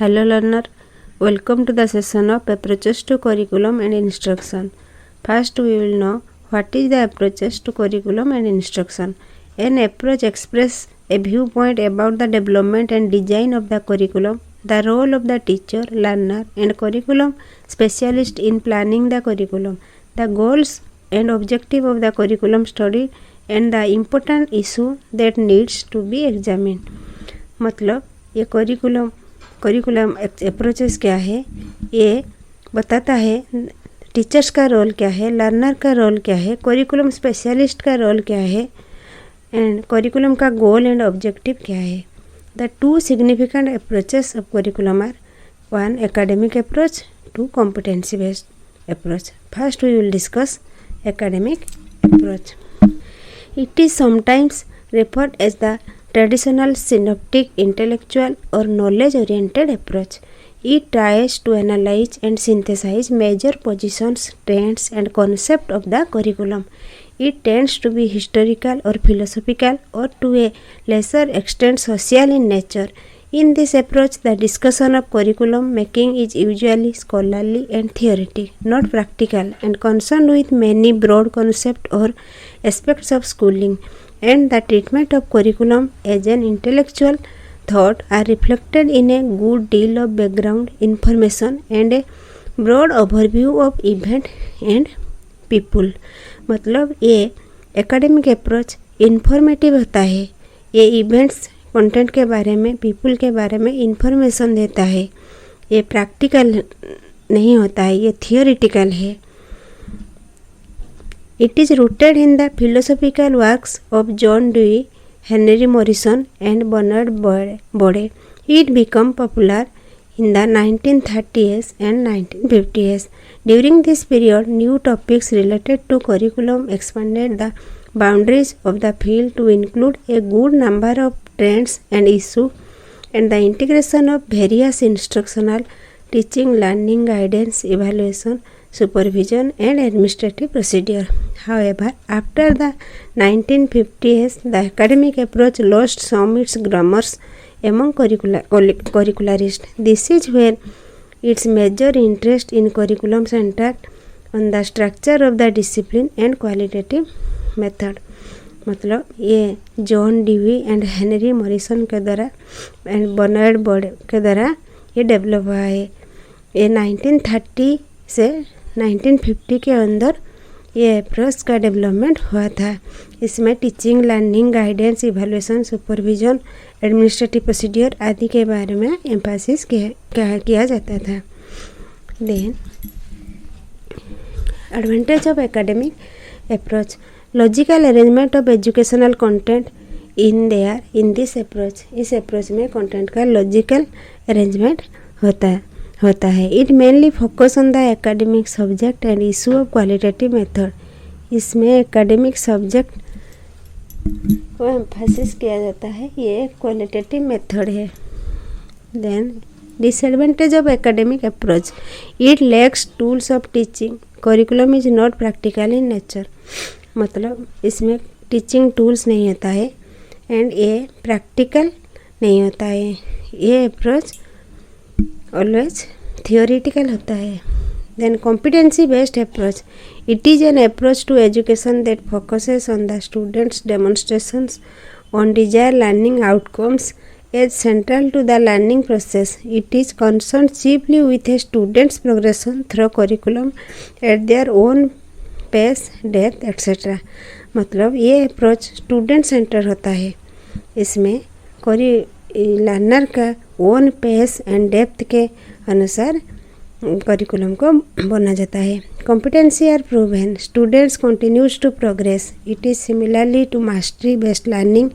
Hello learner, welcome to the session of approaches to curriculum and instruction. First we will know what is the approaches to curriculum and instruction. An approach expresses a viewpoint about the development and design of the curriculum, the role of the teacher, learner and curriculum specialist in planning the curriculum, the goals and objective of the curriculum study and the important issue that needs to be examined. मतलब ये curriculum approaches क्या है, ये बताता है teachers का role क्या है, लर्नर का रोल क्या है, करिकुलम स्पेशलिस्ट का रोल क्या है एंड करिकुलम का गोल एंड ऑब्जेक्टिव क्या है. The two significant approaches of curriculum are one academic approach, two competency based approach. First we will discuss academic approach. It is sometimes referred as the traditional synoptic, intellectual or knowledge oriented approach. It tries to analyze and synthesize major positions, trends and concepts of the curriculum. It tends to be historical or philosophical or to a lesser extent social in nature. In this approach, the discussion of curriculum making is usually scholarly and theoretic, not practical, and concerned with many broad concepts or aspects of schooling, and the treatment of curriculum as an intellectual thought are reflected in a good deal of background information and a broad overview of event and people. मतलब ये academic approach informative होता है, ये events content के बारे में, people के बारे में इंफॉर्मेशन देता है. ये प्रैक्टिकल नहीं होता है, ये थियोरिटिकल है. It is rooted in the philosophical works of John Dewey, Henry Morrison and Bernard Bode. It became popular in the 1930s and 1950s. During this period, new topics related to curriculum expanded the boundaries of the field to include a good number of trends and issues, and the integration of various instructional, teaching, learning, guidance, evaluation, supervision and administrative procedure. However, after the 1950s, the academic approach lost some its grammars among curricularists. This is where its major interest in curriculum centered on the structure of the discipline and qualitative method. मतलब ये John Dewey and Henry Morrison के द्वारा and Bernard बॉडे के द्वारा ये develop हुआ है. ये 1930 से 1950 के अंदर ये अप्रोच का डेवलपमेंट हुआ था. इसमें teaching, learning, guidance, evaluation, supervision, administrative procedure आदि के बारे में एम्फासिस किया जाता था. Then advantage of academic approach. Logical arrangement of educational content in this approach. इस अप्रोच में कंटेंट का लॉजिकल अरेंजमेंट होता है. It mainly focus on the academic subject and issue of qualitative method. इसमें एकेडमिक सब्जेक्ट को emphasis किया जाता है, ये क्वालिटेटिव मेथड है. Then disadvantage of academic approach. It lacks tools of teaching. Curriculum is not practical in nature. मतलब इसमें teaching tools नहीं होता है एंड ये प्रैक्टिकल नहीं होता है. ये अप्रोच ऑलवेज थियोरिटिकल होता है. Then competency based approach. It is an approach to education that focuses on the students demonstrations on desire learning outcomes as central to the learning process. It is concern chiefly with a students progression through curriculum at their own pace, depth etcetera. मतलब ये approach student centre होता है. इसमें learner का own pace and depth के अनुसार curriculum को बना जाता है. Competency are proven. Students continues to progress. It is similarly to mastery based learning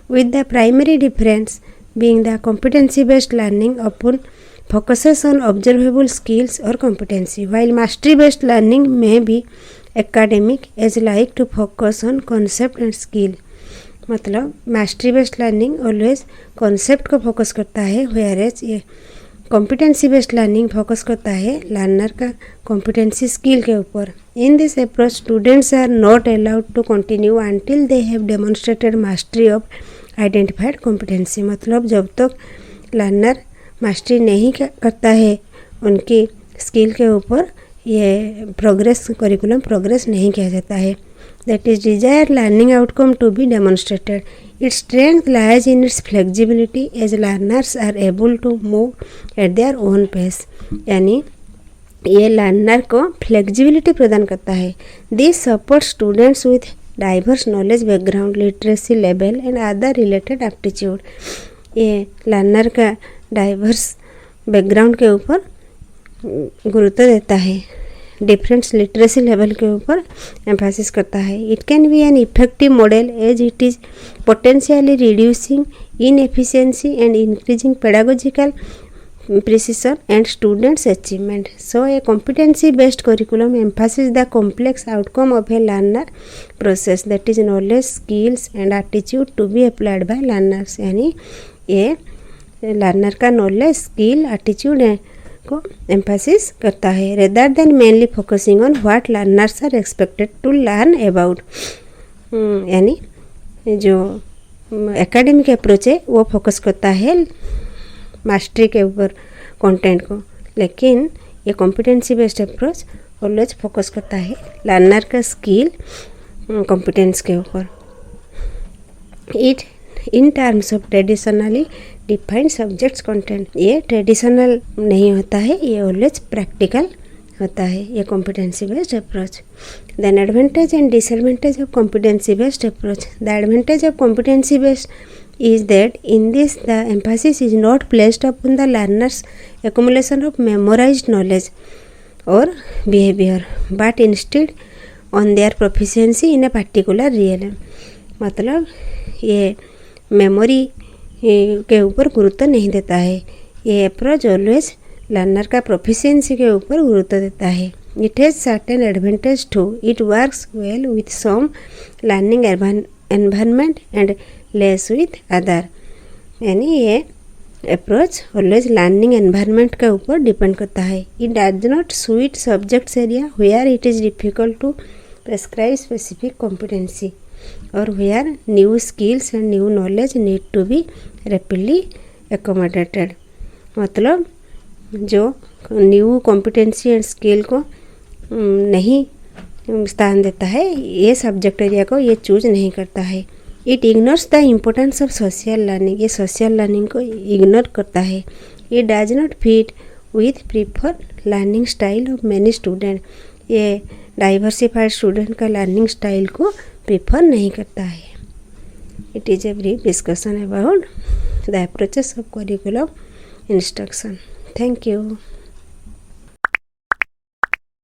with the primary difference being the competency based learning upon focuses on observable skills or competency, while mastery based learning may be academic as like to focus on concept and skill. मतलब mastery based learning always concept को focus करता है, whereas ये competency based learning focus करता है learner का competency skill के ऊपर. In this approach students are not allowed to continue until they have demonstrated mastery of identified competency. मतलब जब तक लर्नर मास्टरी नहीं करता है उनकी स्किल के ऊपर ये प्रोग्रेस करिकुलम प्रोग्रेस नहीं किया जाता है. That is desire learning outcome to be demonstrated. Its strength lies in its flexibility as learners are able to move at their own pace. यानी ये लर्नर को फ्लेक्सिबिलिटी प्रदान करता है. This support students with diverse knowledge background, literacy level and other related aptitude. ये learner का diverse background के ऊपर गुरुत्व देता है, डिफरेंट लिटरेसी लेवल के ऊपर एम्फासिस करता है. It can be an effective model as it is potentially reducing inefficiency and increasing pedagogical precision and students achievement. So a competency based curriculum emphasizes the complex outcome of a learner process, that is knowledge, skills and attitude to be applied by learners. यानी ये learner का knowledge, skill, attitude को emphasis करता है rather than mainly focusing on what learners are expected to learn about. यानी जो academic approach है वो फोकस करता है मास्टरी के ऊपर कंटेंट को, लेकिन ये competency based approach always focus करता है लर्नर का स्किल, कॉम्पिटेंस के ऊपर. It in terms of traditionally defined subjects content. ये ट्रेडिशनल नहीं होता है, ये ऑलवेज प्रैक्टिकल होता है ये competency based approach. Then advantage and disadvantage of competency based approach. The advantage of competency based is that in this the emphasis is not placed upon the learner's accumulation of memorized knowledge or behavior but instead on their proficiency in a particular realm. मतलब ये memory के ऊपर गुरुत्व नहीं देता है. ये approach always learner का प्रोफिशिएंसी के ऊपर गुरुत्व देता है. It has certain advantage too. It works well with some learning environment and less with other. यानी ये अप्रोच ऑलवेज लर्निंग एनवायरनमेंट के ऊपर डिपेंड करता है. It does not suit subjects area where it is difficult to prescribe specific competency और where new skills and new knowledge need to be rapidly accommodated. मतलब जो new competency and skill को नहीं स्थान देता है, ये सब्जेक्ट एरिया को ये चूज नहीं करता है. It ignores the importance of social learning. ये सोशल लर्निंग को इग्नोर करता है. It does not fit with prefer learning style of many student. ये डाइवर्सिफाइड स्टूडेंट का लर्निंग स्टाइल को प्रीफर नहीं करता है. It is a brief discussion about the approaches of curriculum instruction. Thank you.